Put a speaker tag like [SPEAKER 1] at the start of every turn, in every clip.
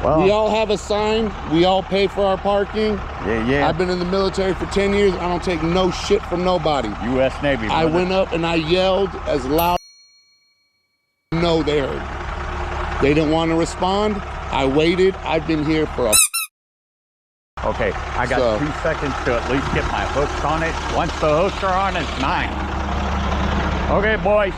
[SPEAKER 1] Well,
[SPEAKER 2] we all have a sign. We all pay for our parking.
[SPEAKER 1] Yeah.
[SPEAKER 2] I've been in the military for 10 years. I don't take no shit from nobody.
[SPEAKER 1] U.S. Navy.
[SPEAKER 2] I went up and I yelled as loud as no they heard. They didn't want to respond. I waited. I've been here for a...
[SPEAKER 1] Okay, I got 2 seconds to at least get my hooks on it. Once the hooks are on, it's 9. Okay, boys.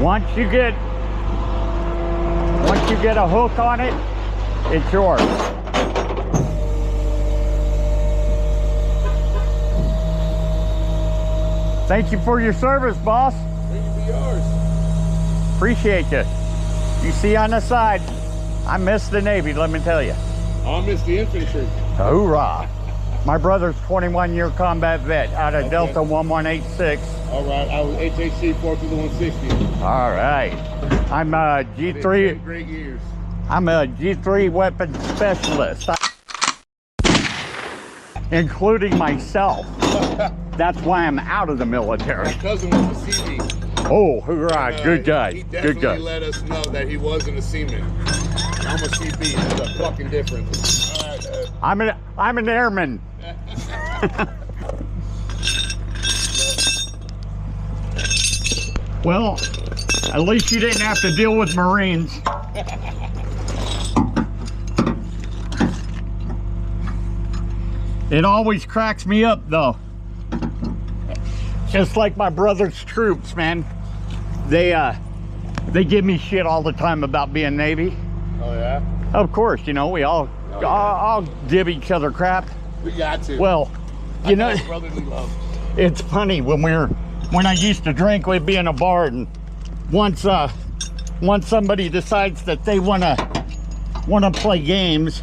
[SPEAKER 1] Once you get a hook on it, it's yours. Thank you for your service, boss.
[SPEAKER 2] It'll be yours.
[SPEAKER 1] Appreciate you. You see on the side, I miss the Navy, let me tell you.
[SPEAKER 2] I'll miss the infantry.
[SPEAKER 1] Hoorah. My brother's 21-year combat vet out of Delta 1186.
[SPEAKER 2] All right, I was HHC 4 through the 160.
[SPEAKER 1] All right. I'm a G3.
[SPEAKER 2] Great years.
[SPEAKER 1] I'm a G3 weapons specialist, including myself. That's why I'm out of the military.
[SPEAKER 2] My cousin was a Seaman.
[SPEAKER 1] Oh, hoorah! Good guy.
[SPEAKER 2] He
[SPEAKER 1] Good
[SPEAKER 2] definitely
[SPEAKER 1] guy.
[SPEAKER 2] let us know that he wasn't a seaman. I'm a CB. There's a fucking difference. All right,
[SPEAKER 1] I'm an airman. Well, at least you didn't have to deal with Marines. It always cracks me up though. Just like my brother's troops, man. They give me shit all the time about being Navy.
[SPEAKER 2] Oh yeah?
[SPEAKER 1] Of course, you know, we all I'll give each other crap.
[SPEAKER 2] We got to.
[SPEAKER 1] Well, you know,
[SPEAKER 2] brotherly love.
[SPEAKER 1] it's funny when I used to drink, we'd be in a bar, and once somebody decides that they wanna play games,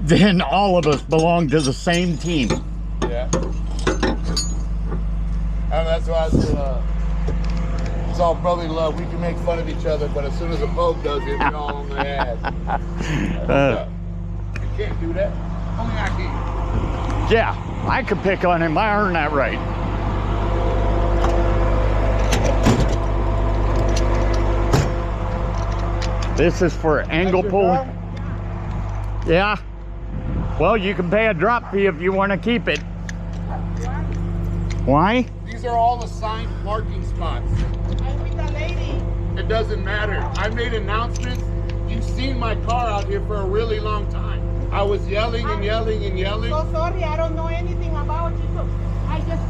[SPEAKER 1] then all of us belong to the same team.
[SPEAKER 2] Yeah. And that's why it's all brotherly love. We can make fun of each other, but as soon as a Pope does it, we're all on their ass. You can't do that. Only I can.
[SPEAKER 1] Yeah, I could pick on him. I earned that right. This is for angle pulling. Yeah. Well, you can pay a drop fee if you want to keep it. Why?
[SPEAKER 2] These are all assigned parking spots.
[SPEAKER 3] I'm with a lady.
[SPEAKER 2] It doesn't matter. I made announcements. You've seen my car out here for a really long time. I was yelling and yelling and yelling.
[SPEAKER 3] So sorry, I don't know anything about you. So I just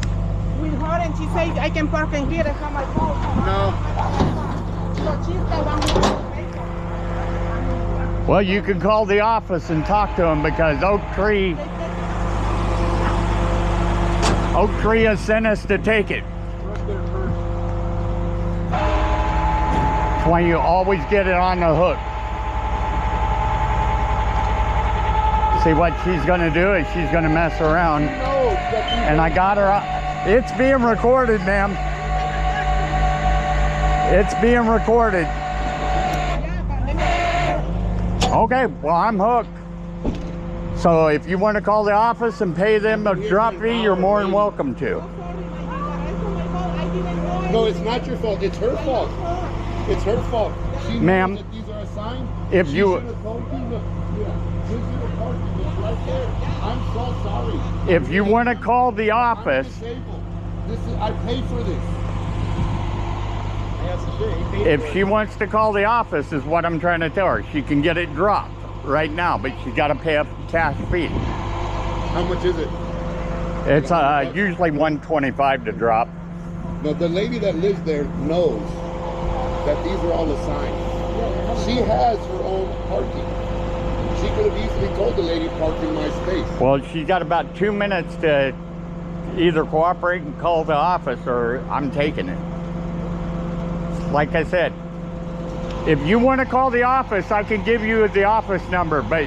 [SPEAKER 3] with her and she said I can park in here. It's not my fault.
[SPEAKER 2] No.
[SPEAKER 3] So she's the one who makes it.
[SPEAKER 1] Well, you can call the office and talk to them because Oak Tree has sent us to take it. That's why you always get it on the hook. See, what she's gonna do is she's gonna mess around. And I got her, it's being recorded, ma'am. It's being recorded. Okay, well, I'm hooked. So if you want to call the office and pay them a drop fee, you're more than welcome to.
[SPEAKER 2] No, it's not your fault. It's her fault. It's her fault. She
[SPEAKER 1] Ma'am,
[SPEAKER 2] knows that these are assigned.
[SPEAKER 1] if
[SPEAKER 2] She
[SPEAKER 1] you-
[SPEAKER 2] should have told you, look, yeah, this is the parking. It's right there. I'm so sorry.
[SPEAKER 1] If you want to call the
[SPEAKER 2] I'm
[SPEAKER 1] office,
[SPEAKER 2] disabled. I paid for this.
[SPEAKER 1] if she wants to call the office, is what I'm trying to tell her. She can get it dropped right now, but she's got to pay a cash fee.
[SPEAKER 2] How much is it?
[SPEAKER 1] It's usually $125 to drop.
[SPEAKER 2] No, the lady that lives there knows that these are all assigned. She has her own parking. She could have easily told the lady park in my space.
[SPEAKER 1] Well, she's got about 2 minutes to either cooperate and call the office, or I'm taking it. like I said, if you want to call the office, I can give you the office number, but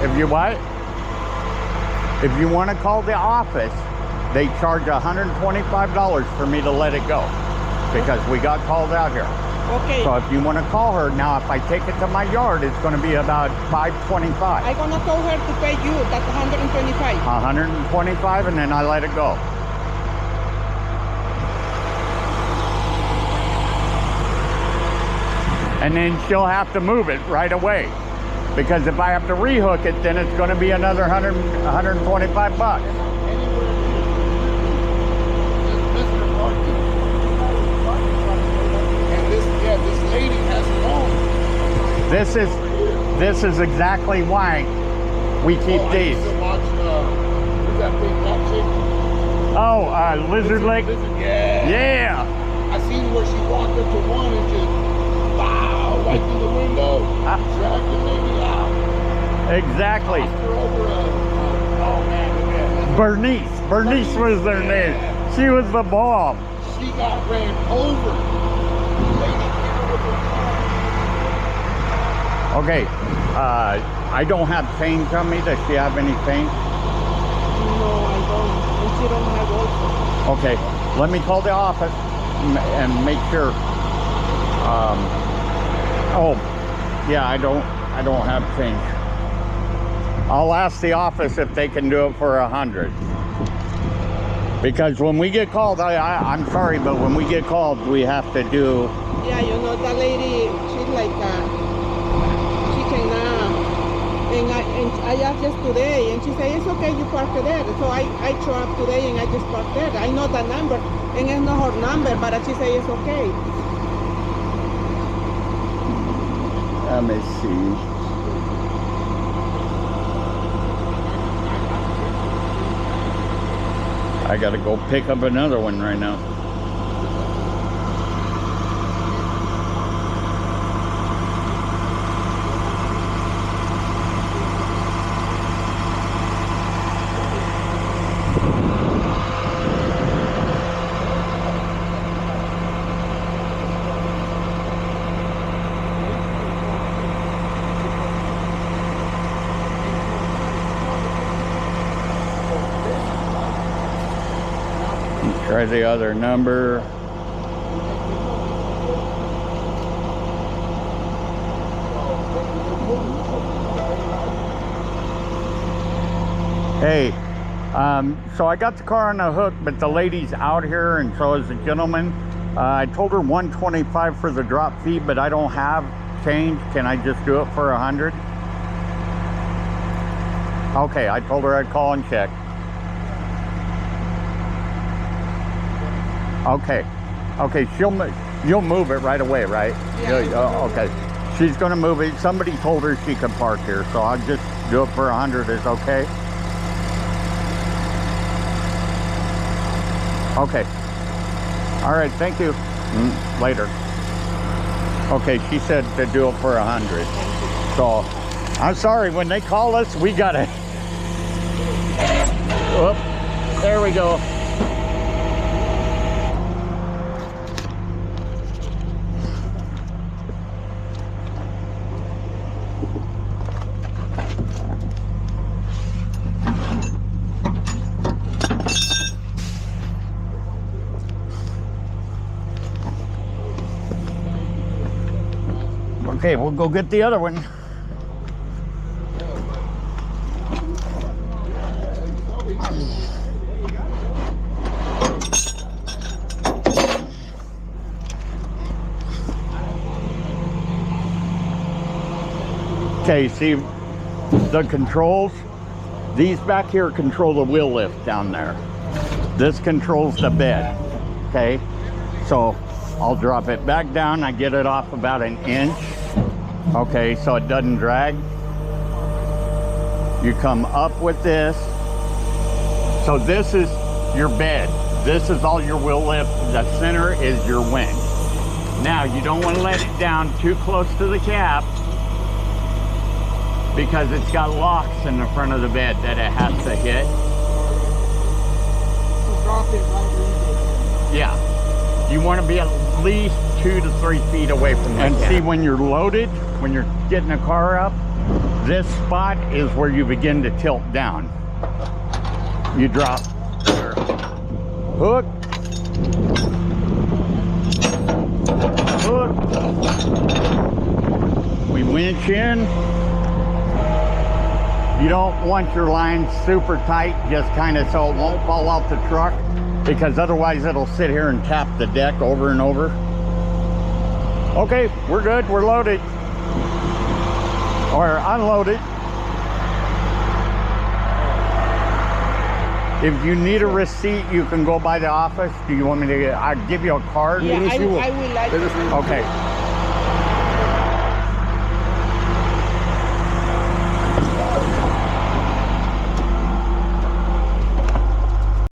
[SPEAKER 1] if you what? If you want to call the office, they charge $125 for me to let it go because we got called out here.
[SPEAKER 3] Okay.
[SPEAKER 1] So if you want to call her, now if I take it to my yard, it's going to be about $525.
[SPEAKER 3] I'm gonna tell her to pay you that 125.
[SPEAKER 1] 125, and then I let it go. And then she'll have to move it right away. Because if I have to rehook it, then it's going to be another 125 bucks.
[SPEAKER 2] This lady has her own.
[SPEAKER 1] This is exactly why we keep these.
[SPEAKER 2] I used to watch, who's that big black chick?
[SPEAKER 1] Oh, Lizard Lake?
[SPEAKER 2] Yeah.
[SPEAKER 1] Yeah.
[SPEAKER 2] I seen where she walked up to one and just, wow, right through the window, dragged the baby out.
[SPEAKER 1] Exactly.
[SPEAKER 2] Tossed her over oh man.
[SPEAKER 1] Bernice was their name. She was the bomb.
[SPEAKER 2] She got ran over.
[SPEAKER 1] Okay, I don't have paint on me. Does she have any paint?
[SPEAKER 3] No, I don't. And she don't have also.
[SPEAKER 1] Okay, let me call the office and make sure. Oh, yeah, I don't have paint. I'll ask the office if they can do it for 100. Because when we get called, I'm sorry, but when we get called, we have to do.
[SPEAKER 3] Yeah, you know, that lady, she's like, she can, and I asked just today, and she said, it's okay, you park there. So I show up today, and I just park there. I know that number, and it's not her number, but she said it's okay.
[SPEAKER 1] Let me see. I gotta go pick up another one right now. Try the other number. Hey, so I got the car on the hook, but the lady's out here, and so is the gentleman. I told her 125 for the drop fee, but I don't have change. Can I just do it for 100? Okay, I told her I'd call and check. Okay, you'll move it right away, right?
[SPEAKER 3] Yeah.
[SPEAKER 1] Okay, she's gonna move it. Somebody told her she could park here, so I'll just do it for 100. Is okay? Okay. All right, thank you. Later. Okay, she said to do it for 100. So, I'm sorry, when they call us, we gotta. Whoop, there we go. Okay, we'll go get the other one. Okay, see the controls? These back here control the wheel lift down there. This controls the bed, okay? So I'll drop it back down. I get it off about an inch. Okay, so it doesn't drag. You come up with this. So this is your bed. This is all your wheel lift. The center is your winch. Now, you don't want to let it down too close to the cab. because it's got locks in the front of the bed that it has to hit.
[SPEAKER 3] So drop it right in.
[SPEAKER 1] Yeah. You want to be at least 2 to 3 feet away from it. And see, when you're loaded, when you're getting the car up, this spot is where you begin to tilt down. You drop your hook, we winch in. You don't want your line super tight, just kind of so it won't fall out the truck, because otherwise it'll sit here and tap the deck over and over. Okay, we're good, we're loaded. Or unloaded. If you need a receipt, you can go by the office. Do you want me to give you a card?
[SPEAKER 3] Yeah, I would like to.
[SPEAKER 1] Okay.